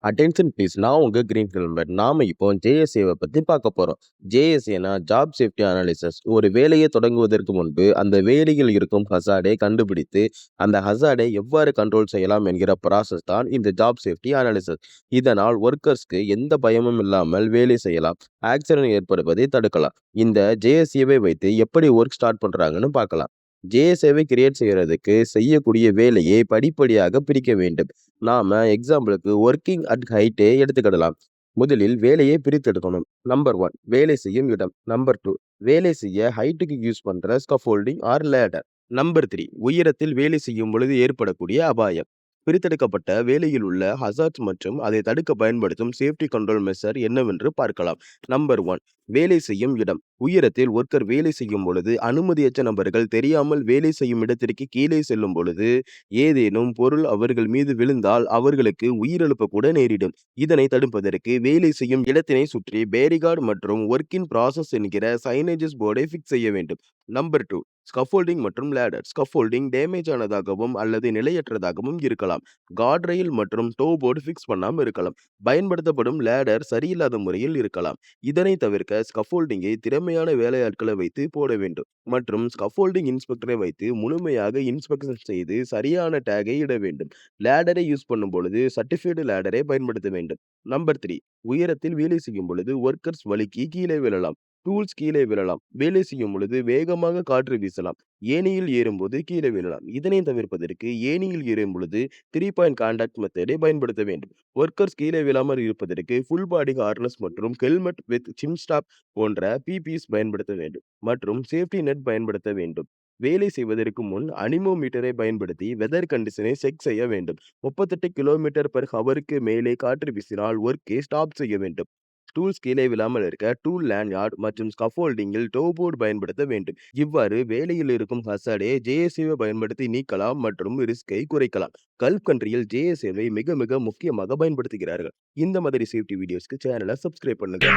Attention please. நான் உங்க green helmet. நாம இப்போ ஜேஎஸ்ஏவை பத்தி பார்க்க போறோம். ஜேஎஸ்ஏனா ஜாப் சேஃப்டி அனாலிசிஸ். ஒரு வேலையை தொடங்குவதற்கு முன்பு அந்த வேலையில் இருக்கும் ஹசார்டை கண்டுபிடித்து அந்த ஹசார்டை எவ்வாறு கண்ட்ரோல் செய்யலாம் என்கிற ப்ராசஸ் தான் இந்த ஜாப் சேஃப்டி அனாலிசிஸ். இதனால் ஒர்க்கர்ஸ்க்கு எந்த பயமும் இல்லாமல் வேலை செய்யலாம், ஆக்சிடென்ட் ஏற்படுவதை தடுக்கலாம். இந்த ஜேஎஸ்ஏவை வைத்து எப்படி ஒர்க் ஸ்டார்ட் பண்றாங்கன்னு பார்க்கலாம். ஜேஎஸ்ஏவை கிரியேட் செய்யறதுக்கு செய்யக்கூடிய வேலையை படிப்படியாக பிரிக்க வேண்டும். நாம எக்ஸாம்பிளுக்கு ஒர்க்கிங் அட் ஹைட்டே எடுத்துக்கிடலாம். முதலில் வேலையை பிரித்தெடுக்கணும். நம்பர் 1 வேலை செய்யும் இடம். நம்பர் 2 வேலை செய்ய ஹைட்டுக்கு யூஸ் பண்ற ஸ்கஃபோல்டிங் ஆர் லேடர். நம்பர் 3 உயரத்தில் வேலை செய்யும் பொழுது ஏற்படக்கூடிய அபாயம். பிரித்தெடுக்கப்பட்ட வேலையில் உள்ள ஹசார்ட்ஸ் மற்றும் அதை தடுக்க பயன்படுத்தும் சேஃப்டி கண்ட்ரோல் மெஷர் என்னவென்று பார்க்கலாம். நம்பர் 1 வேலை செய்யும் இடம். உயரத்தில் ஒர்க்கர் வேலை செய்யும் பொழுது அனுமதியற்ற நபர்கள் தெரியாமல் வேலை செய்யும் இடத்திற்கு கீழே செல்லும் பொழுது ஏதேனும் பொருள் அவர்கள் மீது விழுந்தால் அவர்களுக்கு உயிரிழப்பு கூட நேரிடும். இதனை தடுப்பதற்கு வேலை செய்யும் இடத்தினை சுற்றி பேரிகார்டு மற்றும் ஒர்க்கின் ப்ராசஸ் என்கிற சைனேஜஸ் போர்டை ஃபிக்ஸ் செய்ய வேண்டும். நம்பர் 2 ஸ்கஃபோல்டிங் மற்றும் லேடர். ஸ்கஃபோல்டிங் டேமேஜ் ஆனதாகவும் அல்லது நிலையற்றதாகவும் இருக்கலாம். கார்ட் ரயில் மற்றும் டோ போர்டு ஃபிக்ஸ் பண்ணாமல் இருக்கலாம். பயன்படுத்தப்படும் லேடர் சரியில்லாத முறையில் இருக்கலாம். இதனை தவிர்க்க ஸ்கஃபோல்டிங்கை திறமையான வேலையாட்களை வைத்து போட வேண்டும் மற்றும் ஸ்கஃபோல்டிங் இன்ஸ்பெக்டரை வைத்து முழுமையாக இன்ஸ்பெக்ஷன் செய்து சரியான டேகை இட வேண்டும். லேடரை யூஸ் பண்ணும் பொழுது சர்டிஃபைடு லேடரை பயன்படுத்த வேண்டும். நம்பர் 3 உயரத்தில் வேலை செய்யும் பொழுது ஒர்க்கர்ஸ் வழுக்கி கீழே விழலாம். டூல்ஸ் கீழே விழலாம். வேலை செய்யும் பொழுது வேகமாக காற்று வீசலாம். ஏணியில் ஏறும்போது கீழே விழலாம். இதனை தவிர்ப்பதற்கு ஏணியில் ஏறும் பொழுது 3 பாயிண்ட் கான்டாக்ட் மெத்தடை பயன்படுத்த வேண்டும். ஒர்க்கர்ஸ் கீழே விழாமல் இருப்பதற்கு ஃபுல் பாடி ஹார்னஸ் மற்றும் ஹெல்மெட் வித் சிம் ஸ்டாப் போன்ற பிபிஸ் பயன்படுத்த வேண்டும் மற்றும் சேஃப்டி நெட் பயன்படுத்த வேண்டும். வேலை செய்வதற்கு முன் அனிமோமீட்டரை பயன்படுத்தி வெதர் கண்டிஷனை செக் செய்ய வேண்டும். 38 km/hக்கு மேலே காற்று வீசினால் ஒர்க்கை ஸ்டாப் செய்ய வேண்டும். டூல்ஸ் கீழே விழாமல் இருக்க டூல் லேண்ட்யார்ட் மற்றும் ஸ்கஃபோல்டிங்கில் டோ போர்டு பயன்படுத்த வேண்டும். இவ்வாறு வேலையில் இருக்கும் ஹசார்டை ஜேஎஸ்ஏவை பயன்படுத்தி நீக்கலாம் மற்றும் ரிஸ்கை குறைக்கலாம். கல்ஃப் கண்ட்ரியில் ஜேஎஸ்ஏவை மிக மிக முக்கியமாக பயன்படுத்துகிறார்கள். இந்த மாதிரி சேஃப்டி வீடியோஸ்க்கு சேனலை சப்ஸ்கிரைப் பண்ணுங்க.